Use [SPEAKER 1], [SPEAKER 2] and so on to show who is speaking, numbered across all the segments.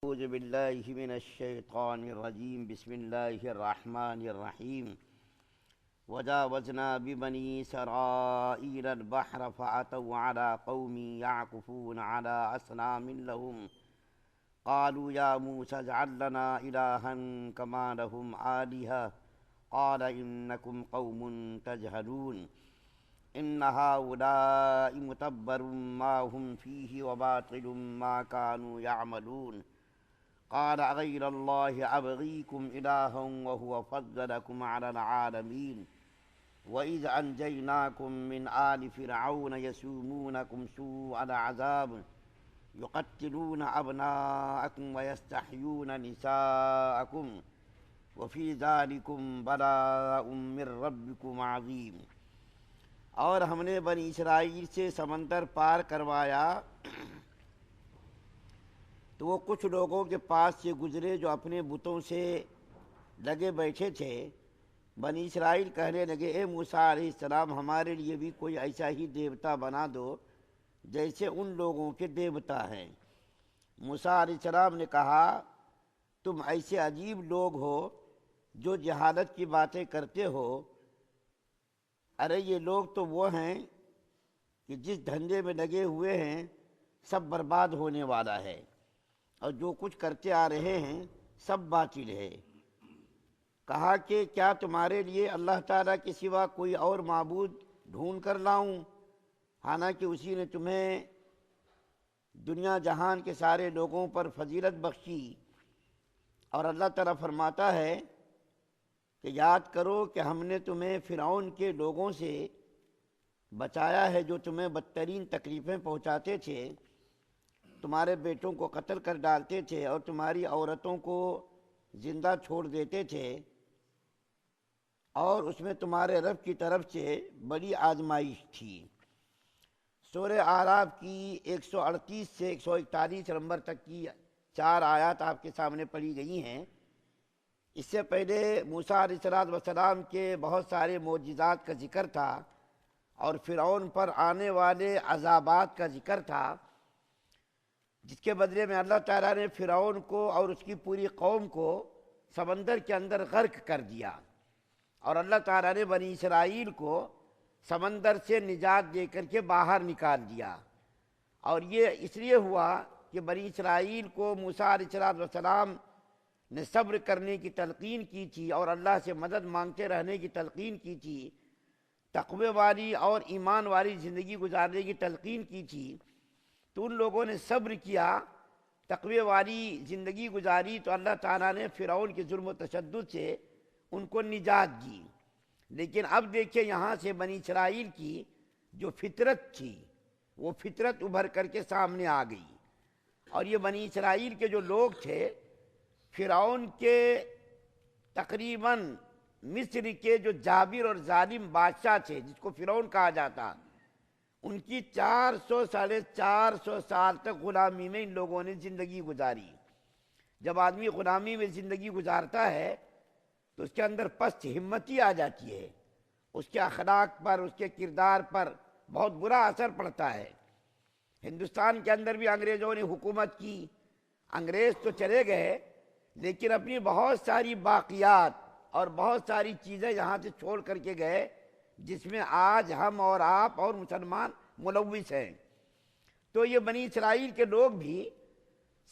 [SPEAKER 1] اعوذ باللہ من الشیطان الرجیم بسم اللہ الرحمن الرحیم وجاوزنا ببنی اسرائیل البحر فأتوا على قوم يعكفون على أصنام لهم قالوا يا موسى اجعل لنا إلها كما لهم آلهة قال إنكم قوم تجهلون إن هؤلاء متبر ما هم فيه وباطل ما كانوا يعملون قال أغير الله أبغيكم إلها وهو فضلكم على العالمين وإذ أنجيناكم من آل فرعون يسومونكم سوء العذاب يقتلون أبناءكم ويستحيون نساءكم وفي ذلكم بلاء من ربكم عظيم۔ اور ہم نے بنی اسرائیل سے سمندر پار کروایا تو وہ کچھ لوگوں کے پاس سے گزرے جو اپنے بتوں سے لگے بیٹھے تھے۔ بنی اسرائیل کہنے لگے اے موسیٰ علیہ السلام ہمارے لیے بھی کوئی ایسا ہی دیوتا بنا دو جیسے ان لوگوں کے دیوتا ہیں۔ موسیٰ علیہ السلام نے کہا تم ایسے عجیب لوگ ہو جو جہالت کی باتیں کرتے ہو۔ ارے یہ لوگ تو وہ ہیں کہ جس دھندے میں لگے ہوئے ہیں سب برباد ہونے والا ہے، اور جو کچھ کرتے آ رہے ہیں سب باطل ہے۔ کہا کہ کیا تمہارے لیے اللہ تعالیٰ کے سوا کوئی اور معبود ڈھونڈ کر لاؤں، حالانکہ اسی نے تمہیں دنیا جہان کے سارے لوگوں پر فضیلت بخشی۔ اور اللہ تعالیٰ فرماتا ہے کہ یاد کرو کہ ہم نے تمہیں فرعون کے لوگوں سے بچایا ہے جو تمہیں بدترین تکلیفیں پہنچاتے تھے، تمہارے بیٹوں کو قتل کر ڈالتے تھے اور تمہاری عورتوں کو زندہ چھوڑ دیتے تھے، اور اس میں تمہارے رب کی طرف سے بڑی آزمائش تھی۔ سورہ اعراف کی 138 سے 141 نمبر تک کی 4 آیات آپ کے سامنے پڑھی گئی ہیں۔ اس سے پہلے موسیٰ علیہ السلام کے بہت سارے معجزات کا ذکر تھا اور فرعون پر آنے والے عذابات کا ذکر تھا، جس کے بدلے میں اللہ تعالیٰ نے فرعون کو اور اس کی پوری قوم کو سمندر کے اندر غرق کر دیا، اور اللہ تعالیٰ نے بنی اسرائیل کو سمندر سے نجات دے کر کے باہر نکال دیا۔ اور یہ اس لیے ہوا کہ بنی اسرائیل کو موسیٰ علیہ السلام نے صبر کرنے کی تلقین کی تھی اور اللہ سے مدد مانگتے رہنے کی تلقین کی تھی، تقوی والی اور ایمان والی زندگی گزارنے کی تلقین کی تھی۔ تو ان لوگوں نے صبر کیا، تقوی والی زندگی گزاری، تو اللہ تعالیٰ نے فرعون کے ظلم و تشدد سے ان کو نجات دی۔ لیکن اب دیکھیں یہاں سے بنی اسرائیل کی جو فطرت تھی وہ فطرت ابھر کر کے سامنے آ گئی، اور یہ بنی اسرائیل کے جو لوگ تھے فرعون کے تقریباً مصر کے جو جابر اور ظالم بادشاہ تھے جس کو فرعون کہا جاتا، ان کی 400 سال تک غلامی میں ان لوگوں نے زندگی گزاری۔ جب آدمی غلامی میں زندگی گزارتا ہے تو اس کے اندر پست ہمتی آ جاتی ہے، اس کے اخلاق پر، اس کے کردار پر بہت برا اثر پڑتا ہے۔ ہندوستان کے اندر بھی انگریزوں نے حکومت کی، انگریز تو چلے گئے لیکن اپنی بہت ساری باقیات اور بہت ساری چیزیں یہاں سے چھوڑ کر کے گئے، جس میں آج ہم اور آپ اور مسلمان ملوث ہیں۔ تو یہ بنی اسرائیل کے لوگ بھی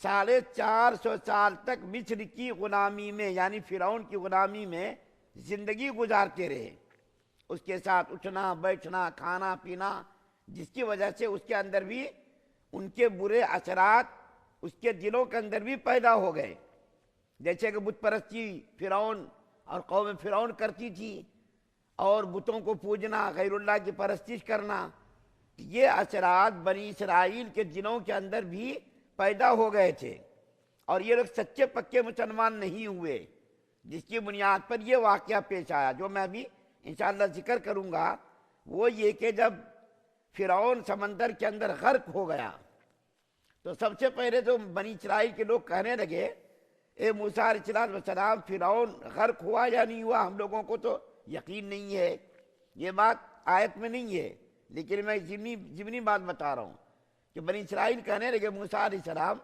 [SPEAKER 1] 450 سال تک مصر کی غلامی میں یعنی فرعون کی غلامی میں زندگی گزارتے رہے، اس کے ساتھ اٹھنا بیٹھنا کھانا پینا، جس کی وجہ سے اس کے اندر بھی ان کے برے اثرات اس کے دلوں کے اندر بھی پیدا ہو گئے، جیسے کہ بت پرستی فرعون اور قوم فرعون کرتی تھی، اور بتوں کو پوجنا، غیر اللہ کی پرستش کرنا، یہ اثرات بنی اسرائیل کے دلوں کے اندر بھی پیدا ہو گئے تھے، اور یہ لوگ سچے پکے مسلمان نہیں ہوئے، جس کی بنیاد پر یہ واقعہ پیش آیا جو میں ابھی انشاءاللہ ذکر کروں گا۔ وہ یہ کہ جب فرعون سمندر کے اندر غرق ہو گیا تو سب سے پہلے تو بنی اسرائیل کے لوگ کہنے لگے اے موسیٰ علیہ السلام فرعون غرق ہوا یا نہیں ہوا، ہم لوگوں کو تو یقین نہیں ہے، یہ بات آیت میں نہیں ہے، لیکن میں ضمنی بات بتا رہا ہوں کہ بنی اسرائیل کہنے لگے موسیٰ علیہ السلام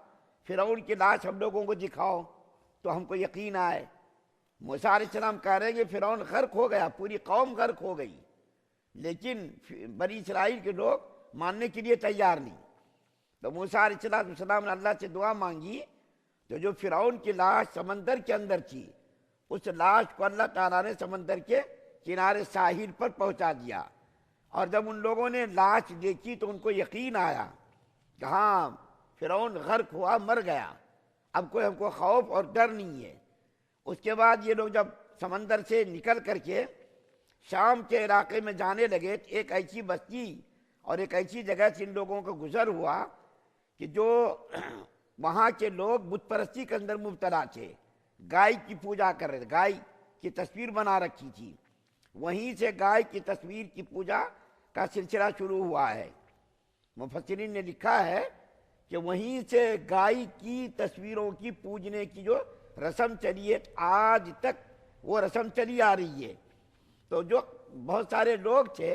[SPEAKER 1] فرعون کی لاش ہم لوگوں کو دکھاؤ تو ہم کو یقین آئے۔ موسیٰ علیہ السلام کہہ رہے ہیں کہ فرعون غرق ہو گیا، پوری قوم غرق ہو گئی، لیکن بنی اسرائیل کے لوگ ماننے کے لیے تیار نہیں۔ تو موسیٰ علیہ السلام نے اللہ سے دعا مانگی، تو جو فرعون کی لاش سمندر کے اندر تھی، اس لاش کو اللہ تعالیٰ نے سمندر کے کنارے ساحل پر پہنچا دیا۔ اور جب ان لوگوں نے لاش دیکھی تو ان کو یقین آیا کہ ہاں فرعون غرق ہوا، مر گیا، اب کوئی ہم کو خوف اور ڈر نہیں ہے۔ اس کے بعد یہ لوگ جب سمندر سے نکل کر کے شام کے علاقے میں جانے لگے، ایک ایسی بستی اور ایک ایسی جگہ سے ان لوگوں کا گزر ہوا کہ جو وہاں کے لوگ بت پرستی کے اندر مبتلا تھے، گائے کی پوجا کر رہے تھے، گائے کی تصویر بنا رکھی تھی۔ وہیں سے گائے کی تصویر کی پوجا کا سلسلہ شروع ہوا ہے۔ مفسرین نے لکھا ہے کہ وہیں سے گائے کی تصویروں کی پوجنے کی جو رسم چلی ہے، آج تک وہ رسم چلی آ رہی ہے۔ تو جو بہت سارے لوگ تھے،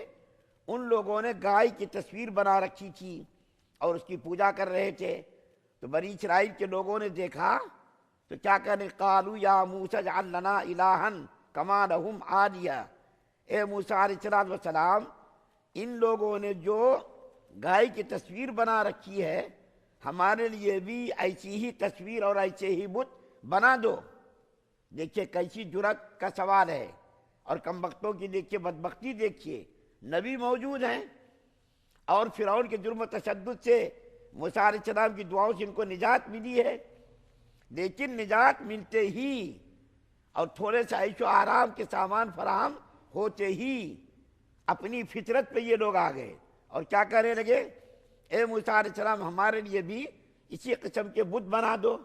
[SPEAKER 1] ان لوگوں نے گائے کی تصویر بنا رکھی تھی اور اس کی پوجا کر رہے تھے۔ تو بنی اسرائیل کے لوگوں نے دیکھا تو کیا کہنے، قالوا یا موسیٰ اجعل لنا الہا کما لہم آلیہ، اے موسیٰ علیہ السلام، ان لوگوں نے جو گائے کی تصویر بنا رکھی ہے، ہمارے لیے بھی ایسی ہی تصویر اور ایسے ہی بت بنا دو۔ دیکھیے کیسی جرأت کا سوال ہے، اور کم بختوں کی دیکھیے بدبختی، دیکھیے نبی موجود ہیں اور فرعون کے جرم و تشدد سے موسیٰ علیہ السلام کی دعاؤں سے ان کو نجات ملی ہے، لیکن نجات ملتے ہی اور تھوڑے سے عیش و آرام کے سامان فراہم ہوتے ہی اپنی فطرت پہ یہ لوگ آ گئے اور کیا کہنے لگے، اے موسیٰ علیہ السلام ہمارے لیے بھی اسی قسم کے بت بنا دو،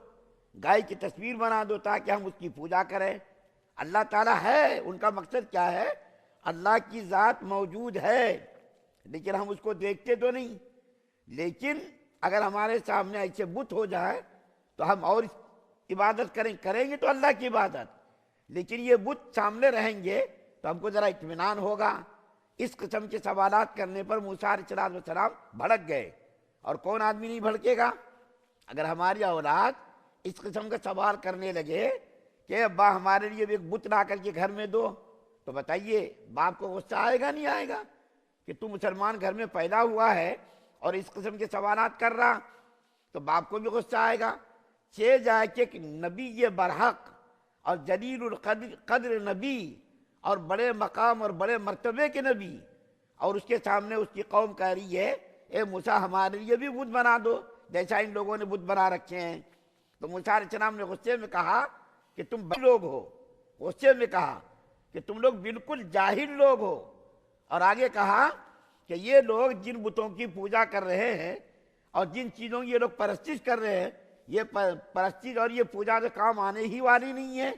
[SPEAKER 1] گائے کی تصویر بنا دو تاکہ ہم اس کی پوجا کریں۔ اللہ تعالیٰ ہے، ان کا مقصد کیا ہے، اللہ کی ذات موجود ہے لیکن ہم اس کو دیکھتے تو نہیں، لیکن اگر ہمارے سامنے ایسے بت ہو جائے تو ہم اور عبادت کریں گے تو اللہ کی عبادت، لیکن یہ بت سامنے رہیں گے تو ہم کو ذرا اطمینان ہوگا۔ اس قسم کے سوالات کرنے پر موسیٰ علیہ السلام بھڑک گئے، اور کون آدمی نہیں بھڑکے گا؟ اگر ہماری اولاد اس قسم کا سوال کرنے لگے کہ ابا ہمارے لیے بھی ایک بت لا کر کے گھر میں دو، تو بتائیے باپ کو غصہ آئے گا نہیں آئے گا کہ تو مسلمان گھر میں پیدا ہوا ہے اور اس قسم کے سوالات کر رہا؟ تو باپ کو بھی غصہ آئے گا۔ چہ جائے کہ ایک نبی یہ برحق اور جلیل القدر نبی اور بڑے مقام اور بڑے مرتبے کے نبی، اور اس کے سامنے اس کی قوم کہہ رہی ہے اے موسیٰ ہمارے لیے بھی بت بنا دو جیسا ان لوگوں نے بت بنا رکھے ہیں۔ تو موسیٰ علیہ السلام نے غصے میں کہا کہ تم بڑے لوگ ہو، غصے میں کہا کہ تم لوگ بالکل جاہل لوگ ہو، اور آگے کہا کہ یہ لوگ جن بتوں کی پوجا کر رہے ہیں اور جن چیزوں کی یہ لوگ پرستش کر رہے ہیں، یہ پرستش اور یہ پوجا تو کام آنے ہی والی نہیں ہے،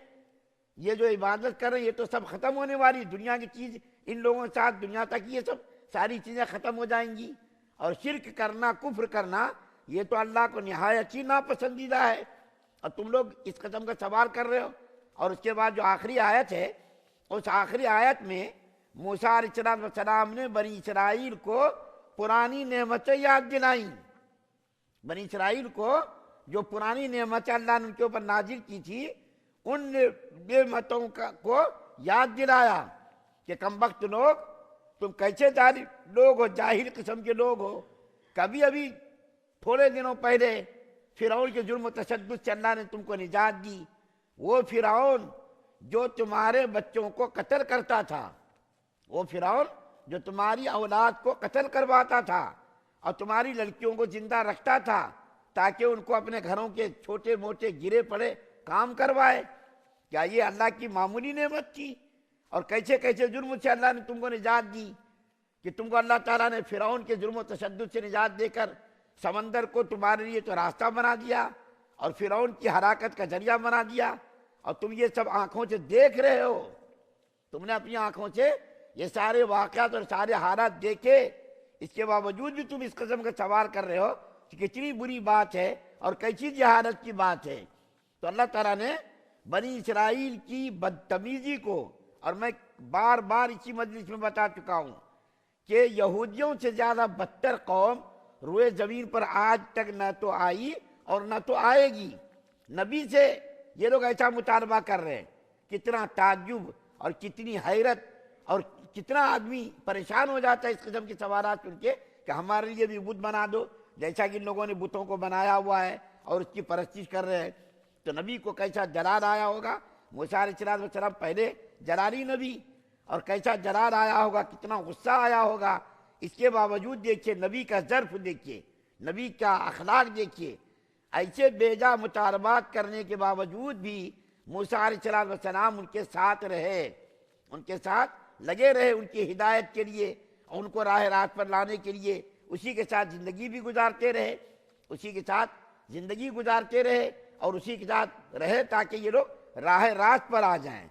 [SPEAKER 1] یہ جو عبادت کر رہے ہیں یہ تو سب ختم ہونے والی، دنیا کی چیز ان لوگوں کے ساتھ دنیا تک یہ سب ساری چیزیں ختم ہو جائیں گی، اور شرک کرنا، کفر کرنا یہ تو اللہ کو نہایت ہی ناپسندیدہ ہے، اور تم لوگ اس قسم کا سوال کر رہے ہو۔ اور اس کے بعد جو آخری آیت ہے، اس آخری آیت میں موسیٰ علیہ السلام نے بنی اسرائیل کو پرانی نعمتیں یاد دلائیں، بنی اسرائیل کو جو پرانی نعمتیں اللہ نے ان کے اوپر نازل کی تھی، ان نعمتوں کو یاد دلایا کہ کمبخت لوگ تم کیسے لوگ ہو، جاہل قسم کے لوگ ہو۔ کبھی ابھی تھوڑے دنوں پہلے فرعون کے جرم و تشدد سے اللہ نے تم کو نجات دی، وہ فرعون جو تمہارے بچوں کو قتل کرتا تھا، وہ فرعون جو تمہاری اولاد کو قتل کرواتا تھا اور تمہاری لڑکیوں کو زندہ رکھتا تھا تاکہ ان کو اپنے گھروں کے چھوٹے موٹے گرے پڑے کام کروائے، کیا یہ اللہ کی معمولی نعمت تھی؟ اور کیسے کیسے جرم سے اللہ نے تم کو نجات دی کہ تم کو اللہ تعالیٰ نے فرعون کے جرم و تشدد سے نجات دے کر سمندر کو تمہارے لیے تو راستہ بنا دیا اور فرعون کی ہلاکت کا ذریعہ بنا دیا، اور تم یہ سب آنکھوں سے دیکھ رہے ہو، تم نے اپنی آنکھوں سے یہ سارے واقعات اور سارے حالات دیکھے، اس کے باوجود بھی تم اس قسم کا سوال کر رہے ہو کہ کتنی بری بات ہے اور کیسی جہالت کی بات ہے۔ تو اللہ تعالیٰ نے بنی اسرائیل کی بدتمیزی کو، اور میں بار بار اسی مجلس میں بتا چکا ہوں کہ یہودیوں سے زیادہ بدتر قوم روئے زمین پر آج تک نہ تو آئی اور نہ تو آئے گی۔ نبی سے یہ لوگ ایسا مطالبہ کر رہے ہیں، کتنا تعجب اور کتنی حیرت، اور کتنا آدمی پریشان ہو جاتا ہے اس قسم کے سوالات سن کے کہ ہمارے لیے بھی بت بنا دو، جیسا کہ ان لوگوں نے بتوں کو بنایا ہوا ہے اور اس کی پرستش کر رہے ہیں۔ تو نبی کو کیسا جلال آیا ہوگا، موسیٰ علیہ السلام پہلے جلالی نبی، اور کیسا جلال آیا ہوگا، کتنا غصہ آیا ہوگا۔ اس کے باوجود دیکھیے نبی کا ظرف دیکھیے، نبی کا اخلاق دیکھیے، ایسے بیجا مطالبات کرنے کے باوجود بھی موسیٰ علیہ السلام ان کے ساتھ رہے، ان کے ساتھ لگے رہے ان کی ہدایت کے لیے، ان کو راہ راست پر لانے کے لیے، اسی کے ساتھ زندگی بھی گزارتے رہے، اسی کے ساتھ زندگی گزارتے رہے اور اسی کے ساتھ رہے تاکہ یہ لوگ راہ راست پر آ جائیں۔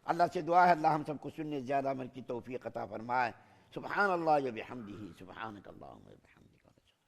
[SPEAKER 1] اللہ سے دعا ہے اللہ ہم سب کو سننے زیادہ عمل کی توفیق عطا فرمائے۔ سبحان اللہ و بحمدہ، سبحانک اللہم و بحمدک۔